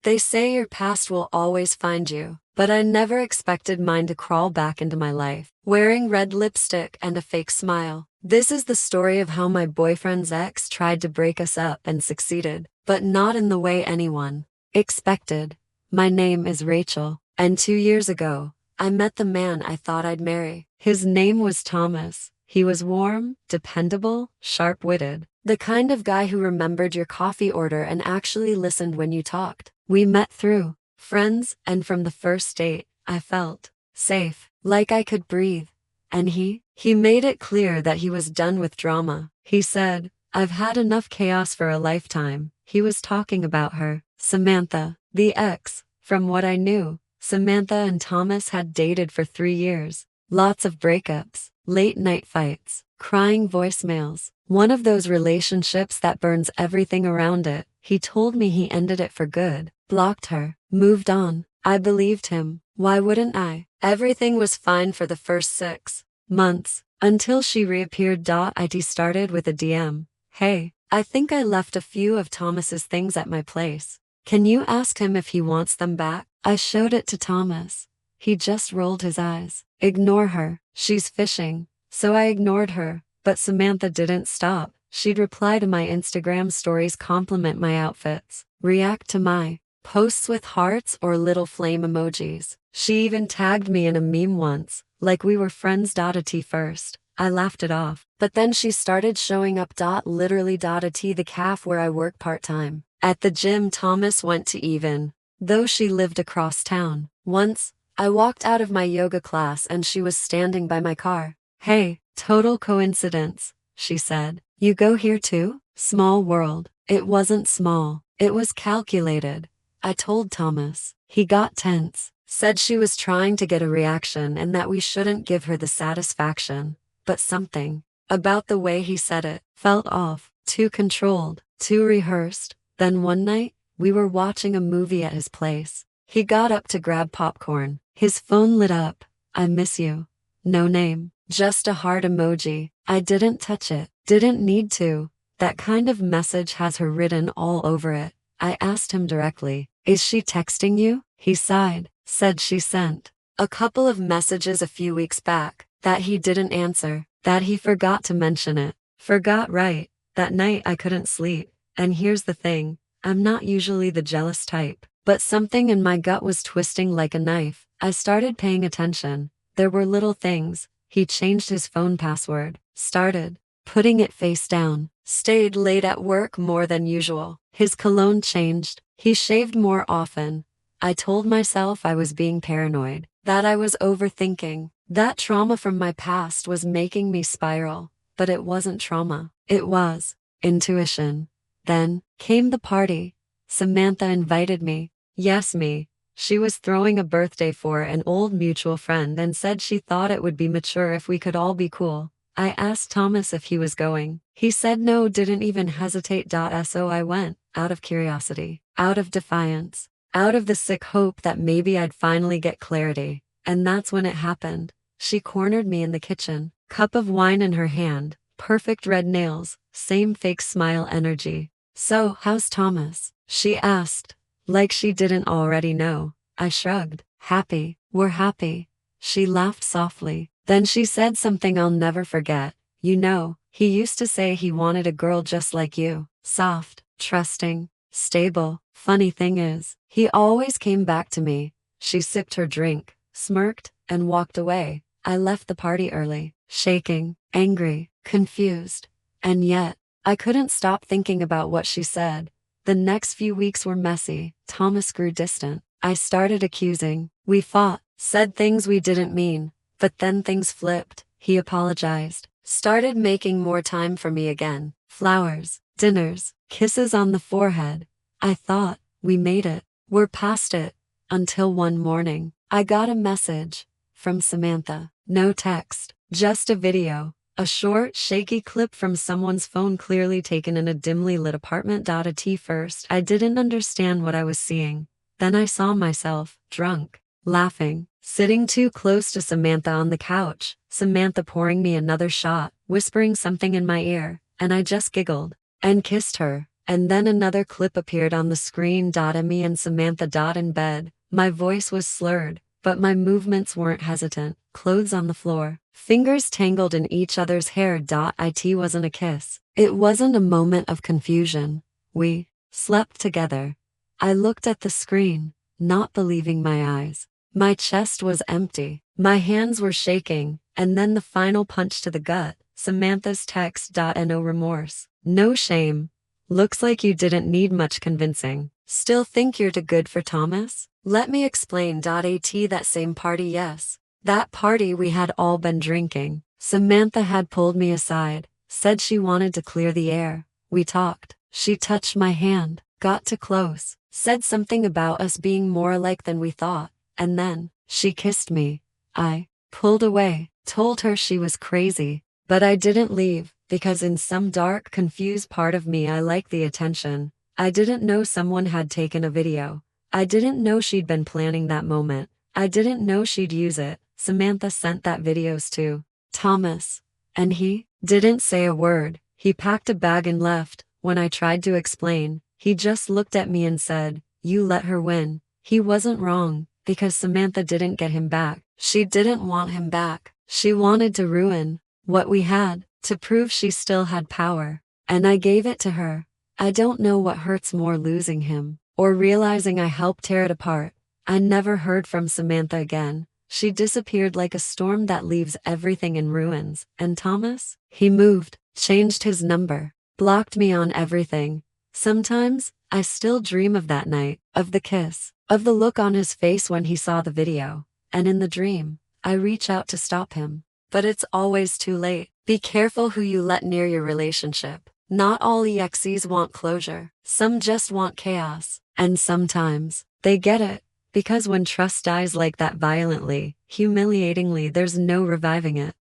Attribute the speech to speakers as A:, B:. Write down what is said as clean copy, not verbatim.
A: They say your past will always find you, but I never expected mine to crawl back into my life, wearing red lipstick and a fake smile. This is the story of how my boyfriend's ex tried to break us up and succeeded, but not in the way anyone expected. My name is Rachel, and 2 years ago, I met the man I thought I'd marry. His name was Thomas. He was warm, dependable, sharp-witted, the kind of guy who remembered your coffee order and actually listened when you talked. We met through friends, and from the first date, I felt safe, like I could breathe. And he made it clear that he was done with drama. He said, "I've had enough chaos for a lifetime." He was talking about her, Samantha, the ex. From what I knew, Samantha and Thomas had dated for 3 years. Lots of breakups, late-night fights, crying voicemails. One of those relationships that burns everything around it. He told me he ended it for good, blocked her, moved on. I believed him. Why wouldn't I? Everything was fine for the first 6 months, until she reappeared. It started with a DM. "Hey, I think I left a few of Thomas's things at my place. Can you ask him if he wants them back?" I showed it to Thomas. He just rolled his eyes. "Ignore her. She's fishing." So I ignored her, but Samantha didn't stop. She'd reply to my Instagram stories, compliment my outfits, react to my posts with hearts or little flame emojis. She even tagged me in a meme once, like we were friends. At first, I laughed it off, but then she started showing up. Literally. At the cafe where I work part-time. At the gym Thomas went to, even though she lived across town. Once, I walked out of my yoga class and she was standing by my car. "Hey, total coincidence," she said. "You go here too?" Small world. It wasn't small. It was calculated. I told Thomas. He got tense, said she was trying to get a reaction and that we shouldn't give her the satisfaction. But something about the way he said it felt off, too controlled, too rehearsed. Then one night, we were watching a movie at his place. He got up to grab popcorn. His phone lit up. "I miss you." No name, just a heart emoji. I didn't touch it, didn't need to. That kind of message has her written all over it. I asked him directly, "Is she texting you?" He sighed, said she sent a couple of messages a few weeks back, that he didn't answer, that he forgot to mention it. Forgot, right? That night I couldn't sleep. And here's the thing, I'm not usually the jealous type, but something in my gut was twisting like a knife. I started paying attention. There were little things. He changed his phone password, started putting it face down, stayed late at work more than usual. His cologne changed. He shaved more often. I told myself I was being paranoid, that I was overthinking. That trauma from my past was making me spiral. But it wasn't trauma. It was intuition. Then came the party. Samantha invited me. Yes, me. She was throwing a birthday for an old mutual friend and said she thought it would be mature if we could all be cool. I asked Thomas if he was going. He said no, didn't even hesitate. So I went, out of curiosity, out of defiance, out of the sick hope that maybe I'd finally get clarity. And that's when it happened. She cornered me in the kitchen, cup of wine in her hand, perfect red nails, same fake smile energy. "So, how's Thomas?" she asked, like she didn't already know. I shrugged. "Happy. We're happy." She laughed softly. Then she said something I'll never forget. "You know, he used to say he wanted a girl just like you. Soft, trusting, stable. Funny thing is, he always came back to me." She sipped her drink, smirked, and walked away. I left the party early, shaking, angry, confused. And yet, I couldn't stop thinking about what she said. The next few weeks were messy. Thomas grew distant. I started accusing. We fought, said things we didn't mean. But then things flipped. He apologized, started making more time for me again. Flowers, dinners, kisses on the forehead. I thought, we made it. We're past it. Until one morning, I got a message from Samantha. No text, just a video. A short, shaky clip from someone's phone, clearly taken in a dimly lit apartment. At first, I didn't understand what I was seeing. Then I saw myself, drunk, laughing, sitting too close to Samantha on the couch, Samantha pouring me another shot, whispering something in my ear, and I just giggled and kissed her. And then another clip appeared on the screen. Me and Samantha. In bed. My voice was slurred, but my movements weren't hesitant. Clothes on the floor, fingers tangled in each other's hair. It wasn't a kiss. It wasn't a moment of confusion. We slept together. I looked at the screen, not believing my eyes. My chest was empty. My hands were shaking, and then the final punch to the gut. Samantha's text. No remorse. No shame. Looks like you didn't need much convincing. Still think you're too good for Thomas? Let me explain. That same party, yes. That party we had all been drinking. Samantha had pulled me aside, said she wanted to clear the air. We talked. She touched my hand, got too close, said something about us being more alike than we thought, and then she kissed me. I pulled away, told her she was crazy, but I didn't leave because in some dark, confused part of me I liked the attention. I didn't know someone had taken a video. I didn't know she'd been planning that moment. I didn't know she'd use it. Samantha sent that videos to Thomas, and he didn't say a word. He packed a bag and left. When I tried to explain, he just looked at me and said, "You let her win." He wasn't wrong, because Samantha didn't get him back. She didn't want him back. She wanted to ruin what we had, to prove she still had power. And I gave it to her. I don't know what hurts more, losing him, or realizing I helped tear it apart. I never heard from Samantha again. She disappeared like a storm that leaves everything in ruins. And Thomas? He moved, changed his number, blocked me on everything. Sometimes, I still dream of that night, of the kiss, of the look on his face when he saw the video. And in the dream, I reach out to stop him. But it's always too late. Be careful who you let near your relationship. Not all exes want closure. Some just want chaos. And sometimes, they get it. Because when trust dies like that, violently, humiliatingly, there's no reviving it.